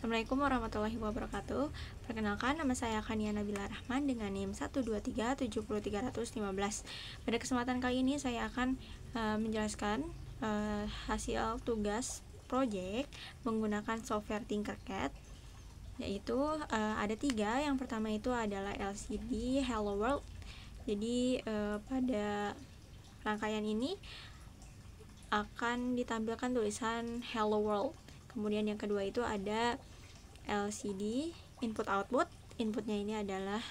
Assalamualaikum warahmatullahi wabarakatuh. Perkenalkan, nama saya Khania Nabila Rahman dengan NIM 1237315. Pada kesempatan kali ini saya akan menjelaskan hasil tugas proyek menggunakan software Tinkercad, yaitu ada 3. Yang pertama itu adalah LCD Hello World. Jadi pada rangkaian ini akan ditampilkan tulisan Hello World. Kemudian yang kedua itu ada LCD input output. Inputnya ini adalah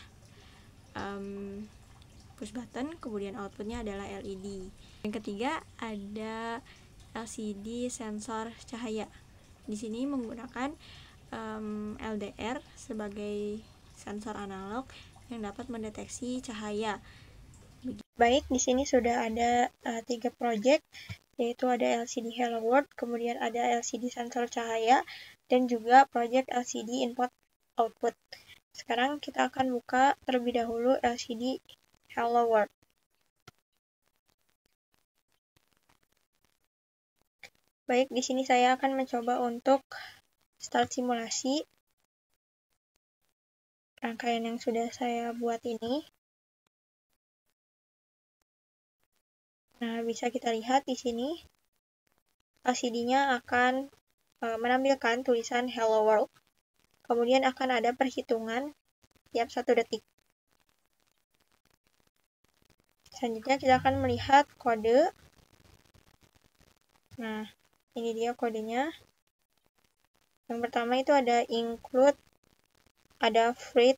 push button, kemudian outputnya adalah LED. Yang ketiga ada LCD sensor cahaya. Di sini menggunakan LDR sebagai sensor analog yang dapat mendeteksi cahaya. Baik, di sini sudah ada 3 project, yaitu ada LCD Hello World, kemudian ada LCD sensor cahaya, dan juga project LCD input output. Sekarang kita akan buka terlebih dahulu LCD Hello World. Baik, di sini saya akan mencoba untuk start simulasi rangkaian yang sudah saya buat ini. Nah, bisa kita lihat di sini LCD-nya akan menampilkan tulisan Hello World. Kemudian akan ada perhitungan tiap 1 detik. Selanjutnya kita akan melihat kode. Nah, ini dia kodenya. Yang pertama itu ada include, ada fruit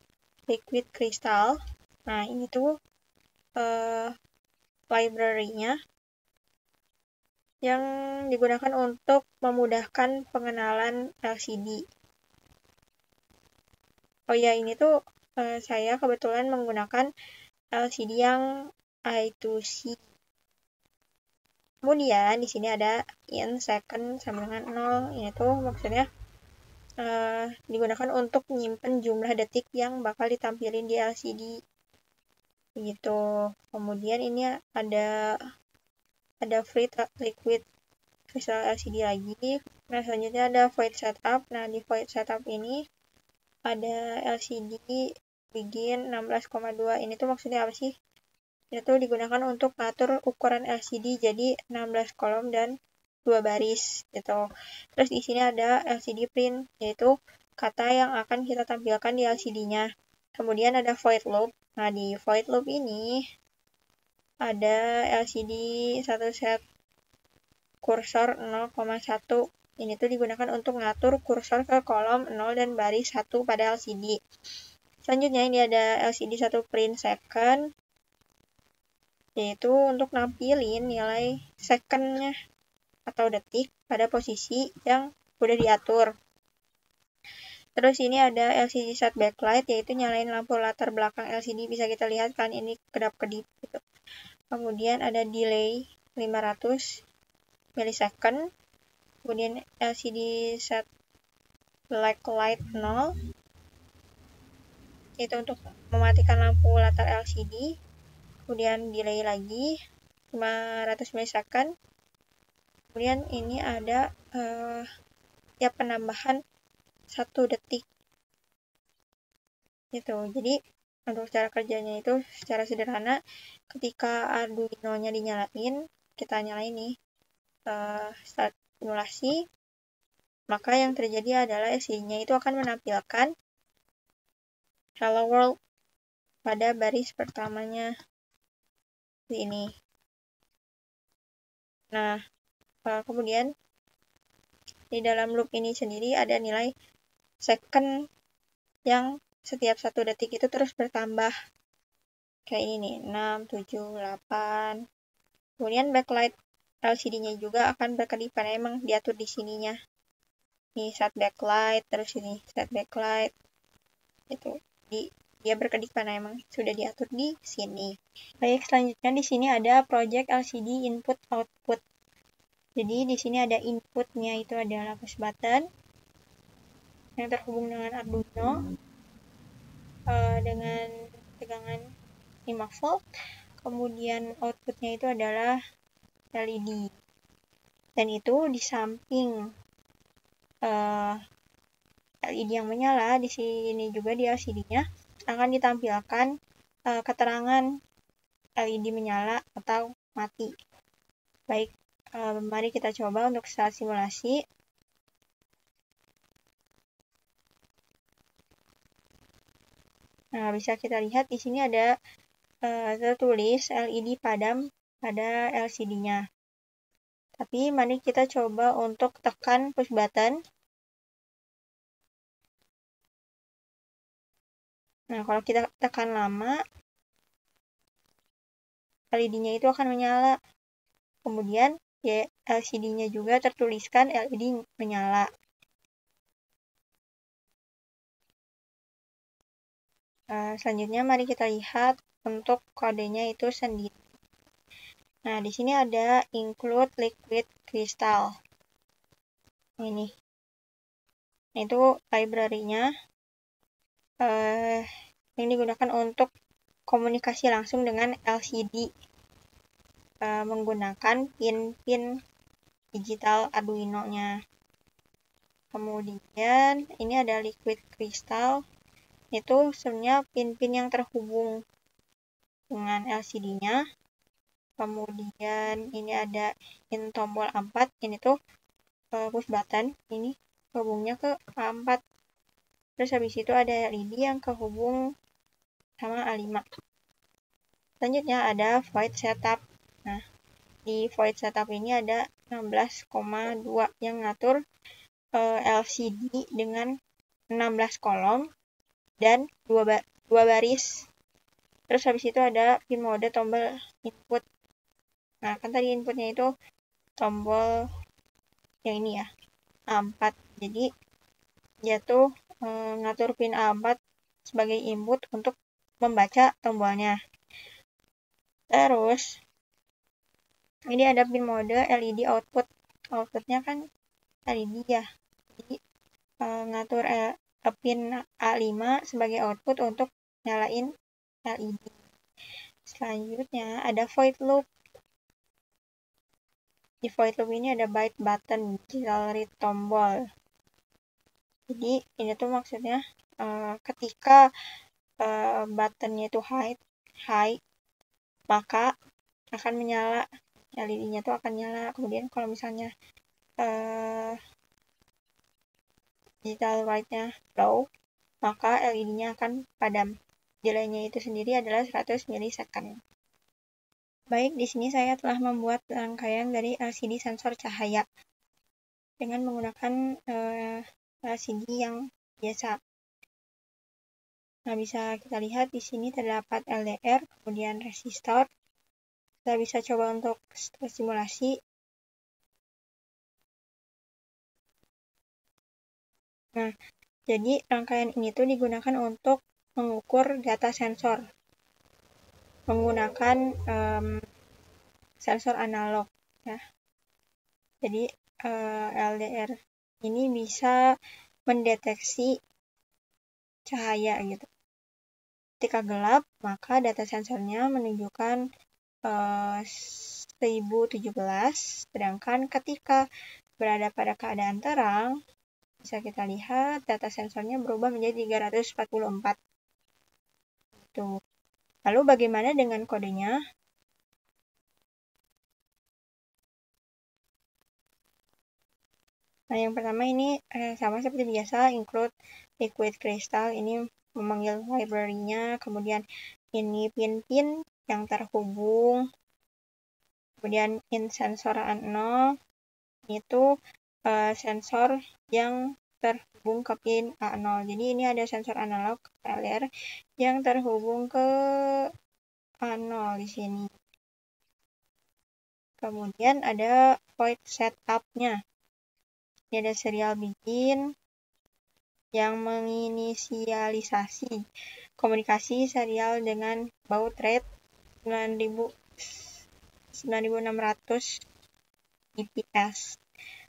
liquid crystal. Nah, ini tuh library-nya yang digunakan untuk memudahkan pengenalan LCD. Oh ya, ini tuh saya kebetulan menggunakan LCD yang I2C. Kemudian di sini ada in second sama dengan 0. Ini tuh maksudnya digunakan untuk menyimpan jumlah detik yang bakal ditampilin di LCD. Begitu. Kemudian ini ada fruit liquid crystal LCD lagi. Nah, selanjutnya ada void setup. Nah, di void setup ini ada LCD begin 16,2. Ini tuh maksudnya apa sih? Itu digunakan untuk mengatur ukuran LCD jadi 16 kolom dan 2 baris gitu. Terus di sini ada LCD print, yaitu kata yang akan kita tampilkan di LCD-nya. Kemudian ada void loop. Nah, di void loop ini ada LCD satu set kursor 0,1. Ini tuh digunakan untuk mengatur kursor ke kolom 0 dan baris 1 pada LCD. Selanjutnya ini ada LCD 1 print second, yaitu untuk nampilin nilai second-nya atau detik pada posisi yang udah diatur. Terus ini ada LCD set backlight, yaitu nyalain lampu latar belakang LCD. Bisa kita lihat kan ini kedap-kedip gitu. Kemudian ada delay 500 milisecond. Kemudian LCD set black light 0, itu untuk mematikan lampu latar LCD. Kemudian delay lagi 500 milisecond. Kemudian ini ada ya penambahan 1 detik gitu. Jadi untuk cara kerjanya itu secara sederhana, ketika Arduino-nya dinyalain, kita nyalain nih start simulasi, maka yang terjadi adalah LCD-nya itu akan menampilkan Hello World pada baris pertamanya di ini. Nah, kemudian di dalam loop ini sendiri ada nilai second yang setiap 1 detik itu terus bertambah. Kayak ini nih, 6, 7, 8. Kemudian backlight LCD-nya juga akan berkedip karena emang diatur di sininya. Ini set backlight, terus ini set backlight. Itu dia berkedip karena emang sudah diatur di sini. Baik, selanjutnya di sini ada project LCD input output. Jadi di sini ada inputnya itu adalah push button yang terhubung dengan Arduino dengan tegangan 5 volt. Kemudian outputnya itu adalah LED. Dan itu di samping LED yang menyala, di sini juga di LCD-nya akan ditampilkan keterangan LED menyala atau mati. Baik, mari kita coba untuk start simulasi. Nah, bisa kita lihat di sini ada tertulis LED padam pada LCD-nya. Tapi mari kita coba untuk tekan push button. Nah, kalau kita tekan lama, LED-nya itu akan menyala. Kemudian ya, LCD-nya juga tertuliskan LED menyala. Selanjutnya mari kita lihat untuk kodenya itu sendiri. Nah, di sini ada include liquid crystal. Ini. Itu library-nya yang digunakan untuk komunikasi langsung dengan LCD menggunakan pin-pin digital Arduino-nya. Kemudian ini ada liquid crystal. Itu sebenarnya pin-pin yang terhubung dengan LCD-nya. Kemudian ini ada in tombol A4. Ini tuh push button. Ini hubungnya ke A4. Terus habis itu ada LED yang kehubung sama A5. Selanjutnya ada void setup. Nah, di void setup ini ada 16,2 yang ngatur LCD dengan 16 kolom dan 2 baris. Terus habis itu ada pin mode tombol input. Nah, kan tadi inputnya itu tombol yang ini ya, A4. Jadi dia tuh ngatur pin A4 sebagai input untuk membaca tombolnya. Terus ini ada pin mode LED output. Outputnya kan LED ya. Jadi ngatur pin A5 sebagai output untuk nyalain LED. Selanjutnya ada void loop. Di void loop ini ada byte button, digital read tombol. Jadi ini tuh maksudnya ketika buttonnya itu high, maka akan menyala, LED-nya tuh akan nyala. Kemudian kalau misalnya digital write-nya low, maka LED-nya akan padam. Delay-nya itu sendiri adalah 100 milisecond. Baik, di sini saya telah membuat rangkaian dari LCD sensor cahaya dengan menggunakan LCD yang biasa. Nah, bisa kita lihat di sini terdapat LDR, kemudian resistor. Kita bisa coba untuk simulasi. Nah, jadi rangkaian ini tuh digunakan untuk mengukur data sensor menggunakan sensor analog. Ya. Jadi LDR ini bisa mendeteksi cahaya gitu. Ketika gelap, maka data sensornya menunjukkan 1017, sedangkan ketika berada pada keadaan terang, bisa kita lihat data sensornya berubah menjadi 344. Tuh. Lalu bagaimana dengan kodenya? Nah, yang pertama ini sama seperti biasa, include liquid crystal. Ini memanggil library-nya. Kemudian ini pin-pin yang terhubung. Kemudian in sensor A0 itu sensor yang terhubung ke pin A0. Jadi ini ada sensor analog LR yang terhubung ke A0 di sini. Kemudian ada void setup-nya. Ini ada serial begin yang menginisialisasi komunikasi serial dengan baud rate 9600 bps.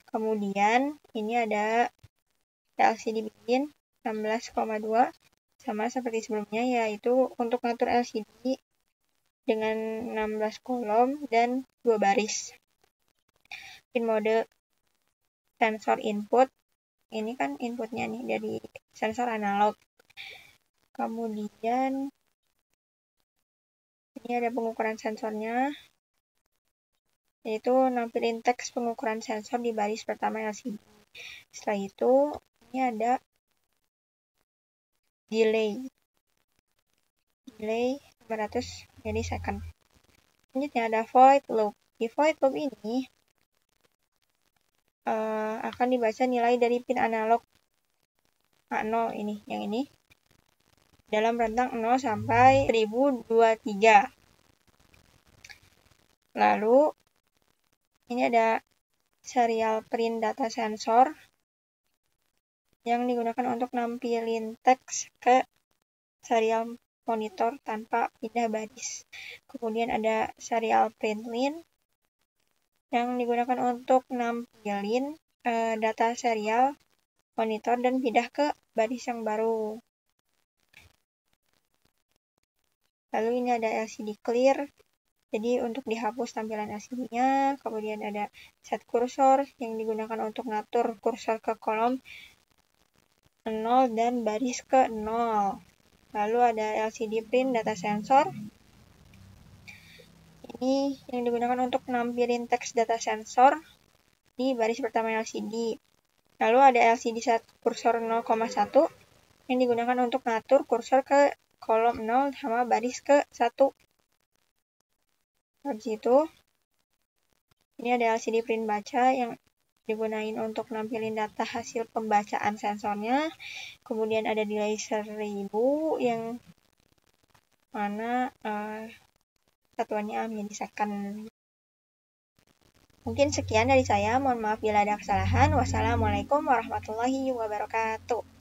Kemudian ini ada LCD begin 16,2 sama seperti sebelumnya, yaitu untuk ngatur LCD dengan 16 kolom dan 2 baris. Pin mode sensor input ini kan inputnya nih dari sensor analog. Kemudian ini ada pengukuran sensornya, yaitu nampilin teks pengukuran sensor di baris pertama LCD. Setelah itu, ini ada delay 500 milisecond. Selanjutnya ada void loop. Di void loop ini akan dibaca nilai dari pin analog A0 ini, yang ini, dalam rentang 0 sampai 1023. Lalu, ini ada serial print data sensor yang digunakan untuk nampilin teks ke serial monitor tanpa pindah baris. Kemudian ada serial print line yang digunakan untuk nampilin data serial monitor dan pindah ke baris yang baru. Lalu ini ada LCD clear, jadi untuk dihapus tampilan LCD-nya. Kemudian ada set kursor yang digunakan untuk ngatur kursor ke kolom 0 dan baris ke 0. Lalu ada LCD print data sensor. Ini yang digunakan untuk nampilin teks data sensor di baris pertama LCD. Lalu ada LCD set kursor 0,1 yang digunakan untuk ngatur kursor ke kolom 0 sama baris ke 1. Habis itu, ini ada LCD print baca yang digunain untuk nampilin data hasil pembacaan sensornya. Kemudian ada delay 1000 yang mana satuannya milisecond. Mungkin sekian dari saya. Mohon maaf bila ada kesalahan. Wassalamualaikum warahmatullahi wabarakatuh.